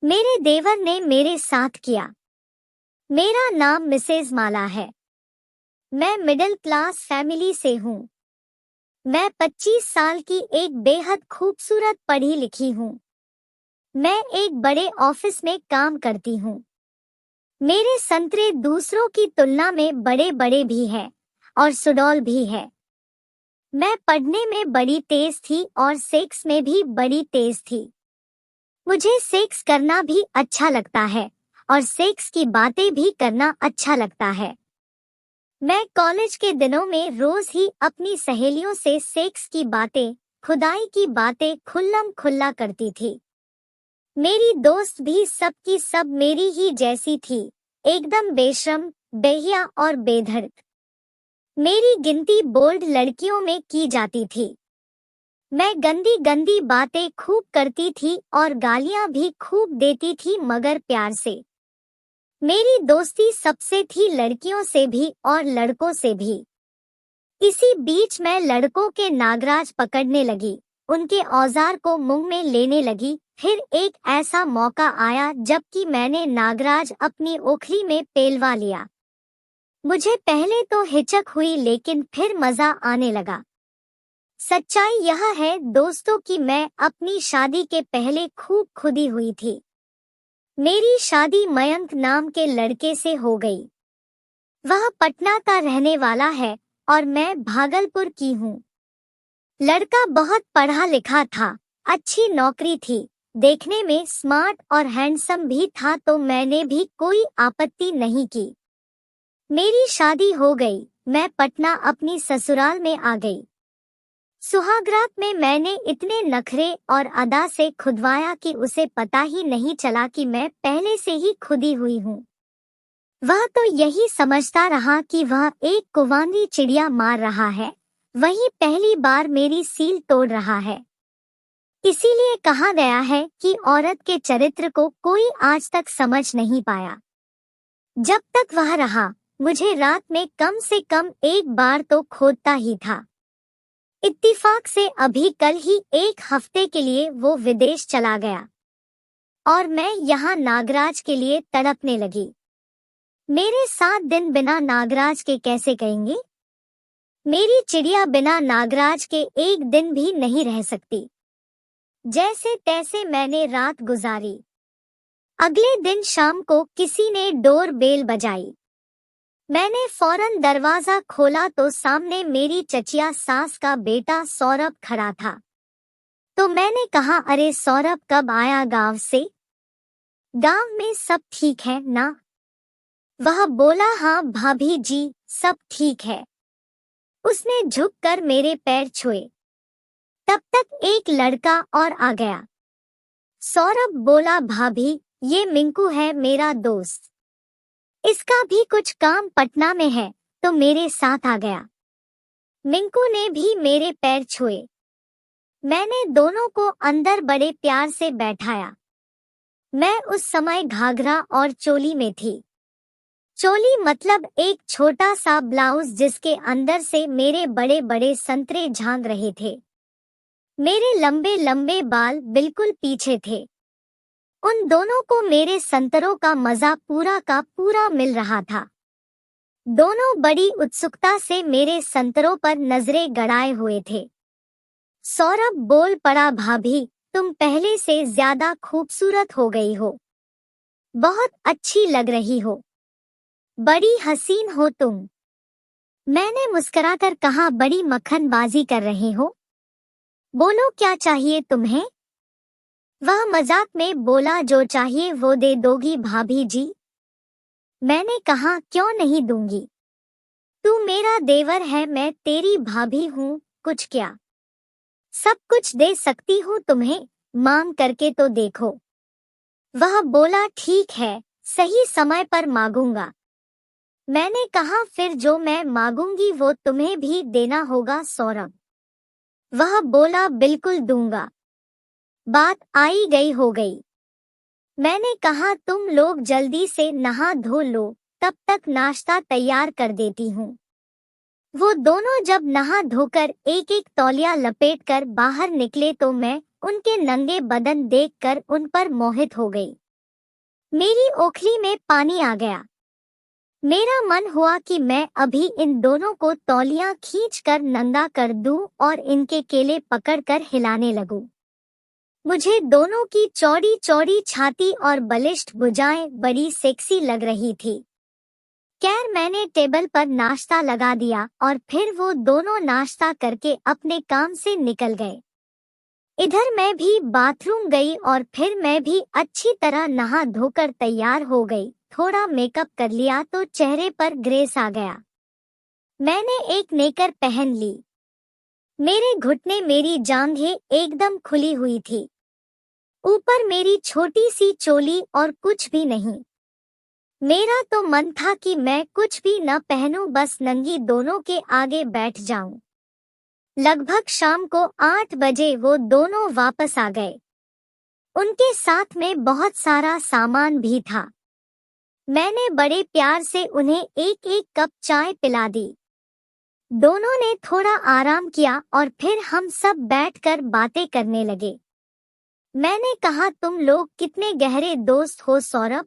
मेरे देवर ने मेरे साथ किया। मेरा नाम मिसेज माला है। मैं मिडिल क्लास फैमिली से हूँ। मैं 25 साल की एक बेहद खूबसूरत पढ़ी लिखी हूँ। मैं एक बड़े ऑफिस में काम करती हूँ। मेरे संतरे दूसरों की तुलना में बड़े बड़े भी हैं और सुडौल भी है। मैं पढ़ने में बड़ी तेज थी और सेक्स में भी बड़ी तेज थी। मुझे सेक्स करना भी अच्छा लगता है और सेक्स की बातें भी करना अच्छा लगता है। मैं कॉलेज के दिनों में रोज ही अपनी सहेलियों से सेक्स की बातें, खुदाई की बातें खुल्लम खुल्ला करती थी। मेरी दोस्त भी सब की सब मेरी ही जैसी थी, एकदम बेशर्म, बेहिया और बेधड़क। मेरी गिनती बोल्ड लड़कियों में की जाती थी। मैं गंदी गंदी बातें खूब करती थी और गालियां भी खूब देती थी, मगर प्यार से। मेरी दोस्ती सबसे थी, लड़कियों से भी और लड़कों से भी। इसी बीच मैं लड़कों के नागराज पकड़ने लगी, उनके औजार को मुंह में लेने लगी। फिर एक ऐसा मौका आया जबकि मैंने नागराज अपनी ओखली में पेलवा लिया। मुझे पहले तो हिचक हुई, लेकिन फिर मजा आने लगा। सच्चाई यह है दोस्तों कि मैं अपनी शादी के पहले खूब खुदी हुई थी। मेरी शादी मयंक नाम के लड़के से हो गई। वह पटना का रहने वाला है और मैं भागलपुर की हूँ। लड़का बहुत पढ़ा लिखा था, अच्छी नौकरी थी, देखने में स्मार्ट और हैंडसम भी था, तो मैंने भी कोई आपत्ति नहीं की। मेरी शादी हो गई। मैं पटना अपनी ससुराल में आ गई। सुहागरात में मैंने इतने नखरे और अदा से खुदवाया कि उसे पता ही नहीं चला कि मैं पहले से ही खुदी हुई हूँ। वह तो यही समझता रहा कि वह एक कुंवारी चिड़िया मार रहा है, वही पहली बार मेरी सील तोड़ रहा है। इसीलिए कहा गया है कि औरत के चरित्र को कोई आज तक समझ नहीं पाया। जब तक वह रहा, मुझे रात में कम से कम एक बार तो खोदता ही था। इत्तिफाक से अभी कल ही एक हफ्ते के लिए वो विदेश चला गया और मैं यहाँ नागराज के लिए तड़पने लगी। मेरे 7 दिन बिना नागराज के कैसे कहेंगे? मेरी चिड़िया बिना नागराज के एक दिन भी नहीं रह सकती। जैसे तैसे मैंने रात गुजारी। अगले दिन शाम को किसी ने डोर बेल बजाई। मैंने फौरन दरवाजा खोला तो सामने मेरी चचिया सास का बेटा सौरभ खड़ा था। तो मैंने कहा, अरे सौरभ कब आया गांव से? गांव में सब ठीक है ना? वह बोला, हाँ भाभी जी, सब ठीक है। उसने झुककर मेरे पैर छुए। तब तक एक लड़का और आ गया। सौरभ बोला, भाभी ये मिंकू है, मेरा दोस्त। इसका भी कुछ काम पटना में है, तो मेरे साथ आ गया। मिंकू ने भी मेरे पैर छुए। मैंने दोनों को अंदर बड़े प्यार से बैठाया। मैं उस समय घाघरा और चोली में थी। चोली मतलब एक छोटा सा ब्लाउज जिसके अंदर से मेरे बड़े बड़े संतरे झांक रहे थे। मेरे लंबे लंबे बाल बिल्कुल पीछे थे। उन दोनों को मेरे संतरों का मजा पूरा का पूरा मिल रहा था। दोनों बड़ी उत्सुकता से मेरे संतरों पर नजरें गड़ाए हुए थे। सौरभ बोल पड़ा, भाभी तुम पहले से ज्यादा खूबसूरत हो गई हो, बहुत अच्छी लग रही हो, बड़ी हसीन हो तुम। मैंने मुस्कुराकर कहा, बड़ी मक्खनबाजी कर रहे हो, बोलो क्या चाहिए तुम्हें? वह मजाक में बोला, जो चाहिए वो दे दोगी भाभी जी? मैंने कहा, क्यों नहीं दूंगी, तू मेरा देवर है, मैं तेरी भाभी हूँ, कुछ क्या सब कुछ दे सकती हूँ तुम्हें, मांग करके तो देखो। वह बोला, ठीक है, सही समय पर मांगूंगा। मैंने कहा, फिर जो मैं मांगूंगी वो तुम्हें भी देना होगा सौरभ। वह बोला, बिल्कुल दूंगा। बात आई गई हो गई। मैंने कहा, तुम लोग जल्दी से नहा धो लो, तब तक नाश्ता तैयार कर देती हूँ। वो दोनों जब नहा धोकर एक एक तौलिया लपेटकर बाहर निकले तो मैं उनके नंगे बदन देखकर उन पर मोहित हो गई। मेरी ओखली में पानी आ गया। मेरा मन हुआ कि मैं अभी इन दोनों को तौलियां खींचकर नंगा कर दूं और इनके केले पकड़कर हिलाने लगूं। मुझे दोनों की चौड़ी चौड़ी छाती और बलिष्ठ भुजाएं बड़ी सेक्सी लग रही थी। खैर मैंने टेबल पर नाश्ता लगा दिया और फिर वो दोनों नाश्ता करके अपने काम से निकल गए। इधर मैं भी बाथरूम गई और फिर मैं भी अच्छी तरह नहा धोकर तैयार हो गई। थोड़ा मेकअप कर लिया तो चेहरे पर ग्रेस आ गया। मैंने एक नेकर पहन ली। मेरे घुटने मेरी जांघें एकदम खुली हुई थी। ऊपर मेरी छोटी सी चोली और कुछ भी नहीं। मेरा तो मन था कि मैं कुछ भी न पहनूं, बस नंगी दोनों के आगे बैठ जाऊं। लगभग शाम को 8 बजे वो दोनों वापस आ गए। उनके साथ में बहुत सारा सामान भी था। मैंने बड़े प्यार से उन्हें एक एक कप चाय पिला दी। दोनों ने थोड़ा आराम किया और फिर हम सब बैठकर बातें करने लगे। मैंने कहा, तुम लोग कितने गहरे दोस्त हो सौरभ?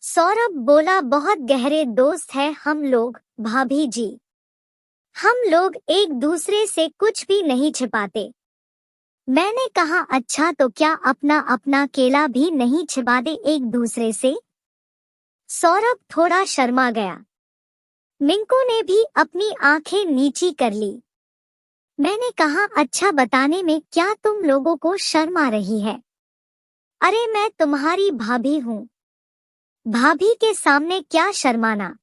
सौरभ बोला, बहुत गहरे दोस्त हैं हम लोग भाभी जी। हम लोग एक दूसरे से कुछ भी नहीं छिपाते। मैंने कहा, अच्छा तो क्या अपना अपना केला भी नहीं छिपाते एक दूसरे से? सौरभ थोड़ा शर्मा गया। मिंकू ने भी अपनी आंखें नीची कर ली। मैंने कहा, अच्छा बताने में क्या तुम लोगों को शर्म आ रही है? अरे मैं तुम्हारी भाभी हूँ। भाभी के सामने क्या शर्माना?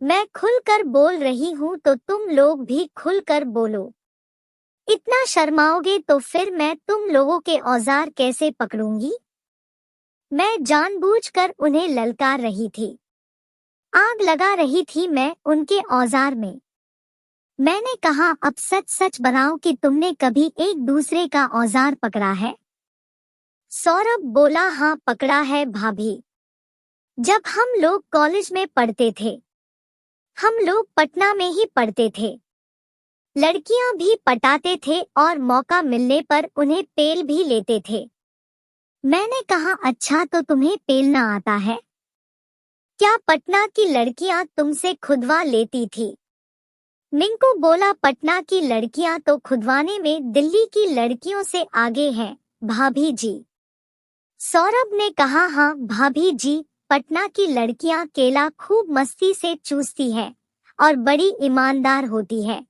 मैं खुलकर बोल रही हूँ तो तुम लोग भी खुलकर बोलो। इतना शर्माओगे तो फिर मैं तुम लोगों के औजार कैसे पकड़ूंगी? मैं जानबूझकर उन्हें ललकार रही थी। आग लगा रही थी मैं उनके औजार में। मैंने कहा, अब सच सच बताओ कि तुमने कभी एक दूसरे का औजार पकड़ा है? सौरभ बोला, हाँ पकड़ा है भाभी। जब हम लोग कॉलेज में पढ़ते थे। हम लोग पटना में ही पढ़ते थे। लड़कियां भी पटाते थे और मौका मिलने पर उन्हें पेल भी लेते थे। मैंने कहा, अच्छा तो तुम्हें पेलना आता है? क्या पटना की लड़कियां तुमसे खुदवा लेती थी? मिंकू बोला, पटना की लड़कियां तो खुदवाने में दिल्ली की लड़कियों से आगे हैं भाभी जी। सौरभ ने कहा, हाँ भाभी जी, पटना की लड़कियां केला खूब मस्ती से चूसती है और बड़ी ईमानदार होती है।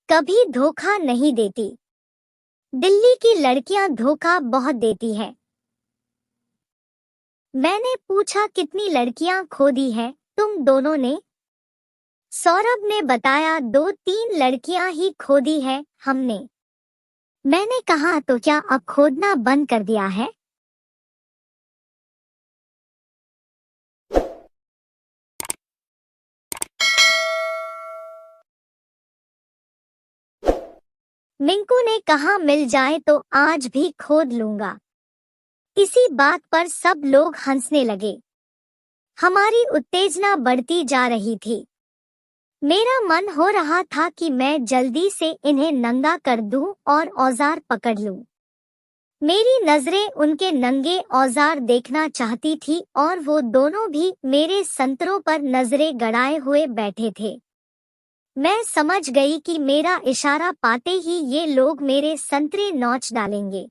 कभी धोखा नहीं देती। दिल्ली की लड़कियां धोखा बहुत देती है। मैंने पूछा, कितनी लड़कियां खो दी है तुम दोनों ने? सौरभ ने बताया, 2-3 लड़कियां ही खो दी है हमने। मैंने कहा, तो क्या अब खोदना बंद कर दिया है? मिंकू ने कहा, मिल जाए तो आज भी खोद लूंगा। इसी बात पर सब लोग हंसने लगे। हमारी उत्तेजना बढ़ती जा रही थी। मेरा मन हो रहा था कि मैं जल्दी से इन्हें नंगा कर दूं और औजार पकड़ लूं। मेरी नजरें उनके नंगे औजार देखना चाहती थी और वो दोनों भी मेरे संतरों पर नजरें गड़ाए हुए बैठे थे। मैं समझ गई कि मेरा इशारा पाते ही ये लोग मेरे संतरे नोच डालेंगे।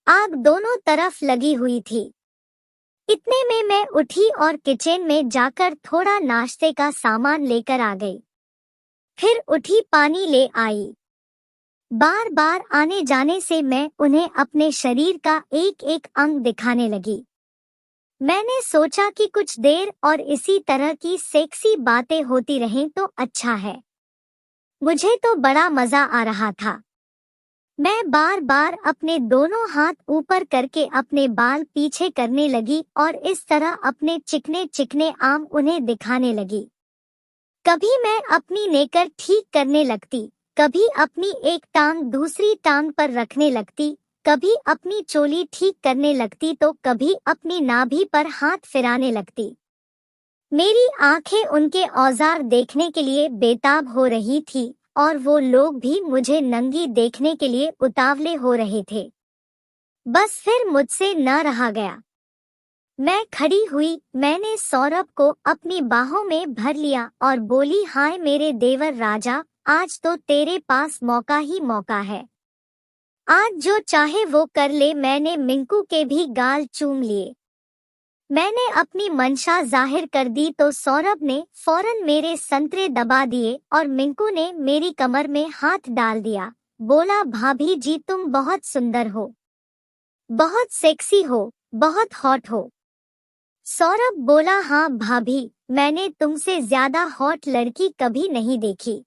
आग दोनों तरफ लगी हुई थी। इतने में मैं उठी और किचन में जाकर थोड़ा नाश्ते का सामान लेकर आ गई। फिर उठी पानी ले आई। बार बार आने जाने से मैं उन्हें अपने शरीर का एक एक अंग दिखाने लगी। मैंने सोचा कि कुछ देर और इसी तरह की सेक्सी बातें होती रहें तो अच्छा है। मुझे तो बड़ा मजा आ रहा था। मैं बार बार अपने दोनों हाथ ऊपर करके अपने बाल पीछे करने लगी और इस तरह अपने चिकने चिकने आम उन्हें दिखाने लगी। कभी मैं अपनी नेकर ठीक करने लगती, कभी अपनी एक टांग दूसरी टांग पर रखने लगती, कभी अपनी चोली ठीक करने लगती तो कभी अपनी नाभि पर हाथ फिराने लगती। मेरी आंखें उनके औजार देखने के लिए बेताब हो रही थी और वो लोग भी मुझे नंगी देखने के लिए उतावले हो रहे थे। बस फिर मुझसे न रहा गया। मैं खड़ी हुई, मैंने सौरभ को अपनी बाहों में भर लिया और बोली, हाय मेरे देवर राजा, आज तो तेरे पास मौका ही मौका है। आज जो चाहे वो कर ले। मैंने मिंकू के भी गाल चूम लिए। मैंने अपनी मंशा जाहिर कर दी तो सौरभ ने फौरन मेरे संतरे दबा दिए और मिंकू ने मेरी कमर में हाथ डाल दिया। बोला, भाभी जी तुम बहुत सुंदर हो, बहुत सेक्सी हो, बहुत हॉट हो। सौरभ बोला, हाँ भाभी, मैंने तुमसे ज्यादा हॉट लड़की कभी नहीं देखी।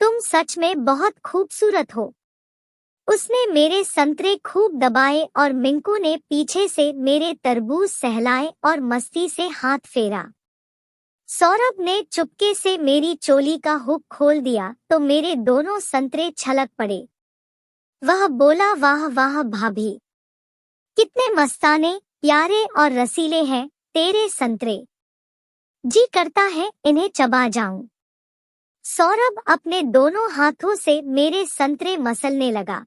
तुम सच में बहुत खूबसूरत हो। उसने मेरे संतरे खूब दबाए और मिंकू ने पीछे से मेरे तरबूज सहलाए और मस्ती से हाथ फेरा। सौरभ ने चुपके से मेरी चोली का हुक खोल दिया तो मेरे दोनों संतरे छलक पड़े। वह बोला, वाह वाह भाभी, कितने मस्ताने, प्यारे और रसीले हैं तेरे संतरे। जी करता है इन्हें चबा जाऊं। सौरभ अपने दोनों हाथों से मेरे संतरे मसलने लगा।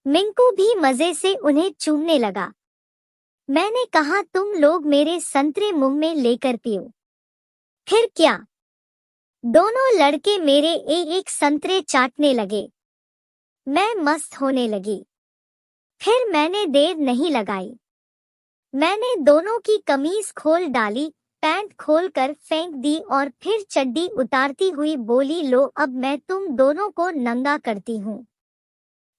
मिंकू भी मजे से उन्हें चूमने लगा। मैंने कहा, तुम लोग मेरे संतरे मुंह में लेकर पियो। फिर क्या? दोनों लड़के मेरे एक एक संतरे चाटने लगे। मैं मस्त होने लगी। फिर मैंने देर नहीं लगाई। मैंने दोनों की कमीज खोल डाली, पैंट खोलकर फेंक दी और फिर चड्डी उतारती हुई बोली, लो अब मैं तुम दोनों को नंगा करती हूँ।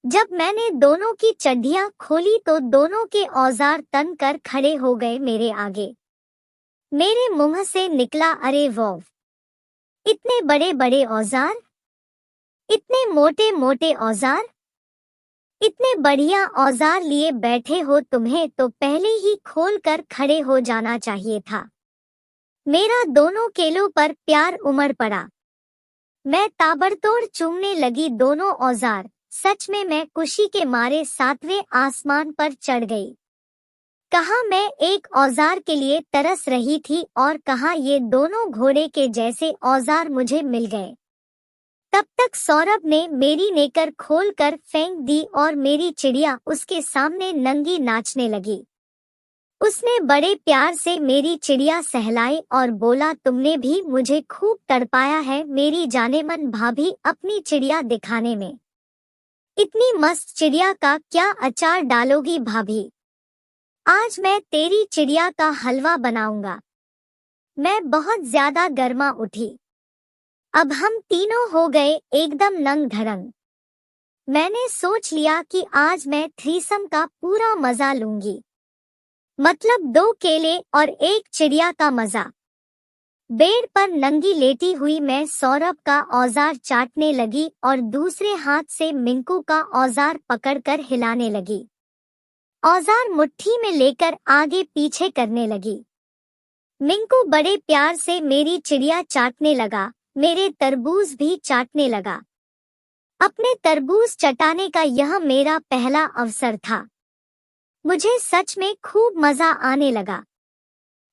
जब मैंने दोनों की चड्डियां खोली तो दोनों के औजार तन कर खड़े हो गए मेरे आगे। मेरे मुंह से निकला, अरे वाह, इतने बड़े बड़े औजार, इतने मोटे मोटे औजार, इतने बढ़िया औजार लिए बैठे हो, तुम्हें तो पहले ही खोल कर खड़े हो जाना चाहिए था। मेरा दोनों केलों पर प्यार उमड़ पड़ा। मैं ताबड़तोड़ चूमने लगी दोनों औजार। सच में मैं खुशी के मारे सातवें आसमान पर चढ़ गई। कहाँ मैं एक औजार के लिए तरस रही थी और कहाँ ये दोनों घोड़े के जैसे औजार मुझे मिल गए। तब तक सौरभ ने मेरी नेकर खोलकर फेंक दी और मेरी चिड़िया उसके सामने नंगी नाचने लगी। उसने बड़े प्यार से मेरी चिड़िया सहलाई और बोला, तुमने भी मुझे खूब तड़पाया है मेरी जानेमन भाभी अपनी चिड़िया दिखाने में। इतनी मस्त चिड़िया का क्या अचार डालोगी भाभी? आज मैं तेरी चिड़िया का हलवा बनाऊंगा। मैं बहुत ज्यादा गर्मा उठी। अब हम तीनों हो गए एकदम नंग धड़ंग। मैंने सोच लिया कि आज मैं थ्रीसम का पूरा मजा लूंगी, मतलब 2 केले और 1 चिड़िया का मजा। बेड पर नंगी लेटी हुई मैं सौरभ का औजार चाटने लगी और दूसरे हाथ से मिंकू का औजार पकड़कर हिलाने लगी। औजार मुट्ठी में लेकर आगे पीछे करने लगी। मिंकू बड़े प्यार से मेरी चिड़िया चाटने लगा, मेरे तरबूज भी चाटने लगा। अपने तरबूज चटाने का यह मेरा पहला अवसर था। मुझे सच में खूब मजा आने लगा।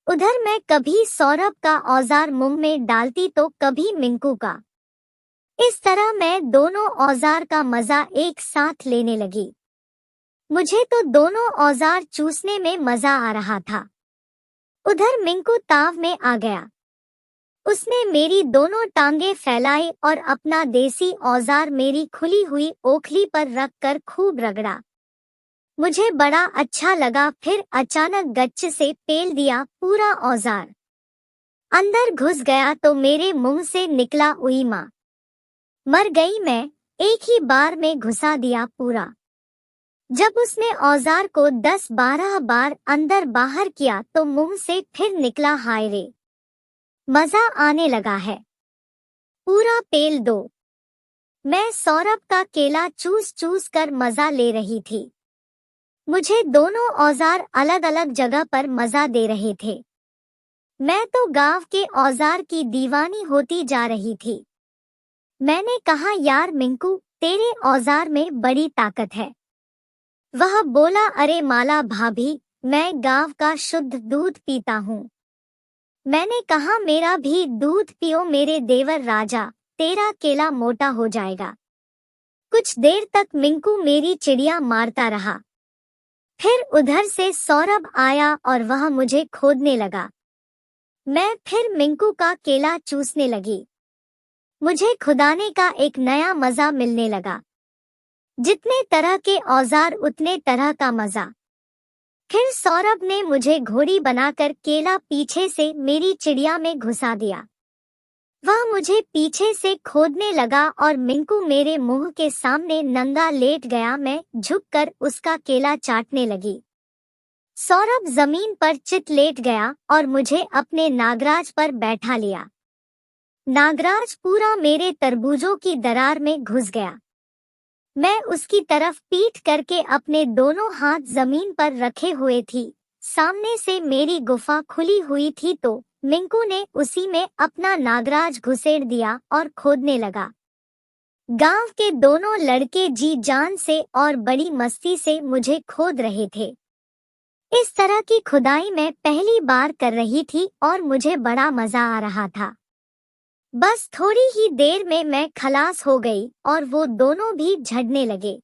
उधर मैं कभी सौरभ का औजार मुंह में डालती तो कभी मिंकू का। इस तरह मैं दोनों औजार का मजा एक साथ लेने लगी। मुझे तो दोनों औजार चूसने में मजा आ रहा था। उधर मिंकू ताव में आ गया। उसने मेरी दोनों टांगे फैलाई और अपना देसी औजार मेरी खुली हुई ओखली पर रखकर खूब रगड़ा। मुझे बड़ा अच्छा लगा। फिर अचानक गच्च से पेल दिया पूरा औजार। अंदर घुस गया तो मेरे मुंह से निकला, उई माँ, मर गई मैं, एक ही बार में घुसा दिया पूरा। जब उसने औजार को 10-12 बार अंदर बाहर किया तो मुंह से फिर निकला, हाय रे, मजा आने लगा है, पूरा पेल दो। मैं सौरभ का केला चूस चूस कर मजा ले रही थी। मुझे दोनों औजार अलग अलग जगह पर मजा दे रहे थे। मैं तो गांव के औजार की दीवानी होती जा रही थी। मैंने कहा, यार मिंकू, तेरे औजार में बड़ी ताकत है। वह बोला, अरे माला भाभी, मैं गांव का शुद्ध दूध पीता हूँ। मैंने कहा, मेरा भी दूध पियो मेरे देवर राजा, तेरा केला मोटा हो जाएगा। कुछ देर तक मिंकू मेरी चिड़िया मारता रहा। फिर उधर से सौरभ आया और वह मुझे खोदने लगा। मैं फिर मिंकू का केला चूसने लगी। मुझे खुदाने का एक नया मजा मिलने लगा। जितने तरह के औजार उतने तरह का मजा। फिर सौरभ ने मुझे घोड़ी बनाकर केला पीछे से मेरी चिड़िया में घुसा दिया। वह मुझे पीछे से खोदने लगा और मिंकू मेरे मुंह के सामने नंगा लेट गया। मैं झुककर उसका केला चाटने लगी। सौरभ जमीन पर चित लेट गया और मुझे अपने नागराज पर बैठा लिया। नागराज पूरा मेरे तरबूजों की दरार में घुस गया। मैं उसकी तरफ पीठ करके अपने दोनों हाथ जमीन पर रखे हुए थी। सामने से मेरी गुफा खुली हुई थी तो मिंकू ने उसी में अपना नागराज घुसेड़ दिया और खोदने लगा। गांव के दोनों लड़के जी जान से और बड़ी मस्ती से मुझे खोद रहे थे। इस तरह की खुदाई मैं पहली बार कर रही थी और मुझे बड़ा मजा आ रहा था। बस थोड़ी ही देर में मैं खलास हो गई और वो दोनों भी झड़ने लगे।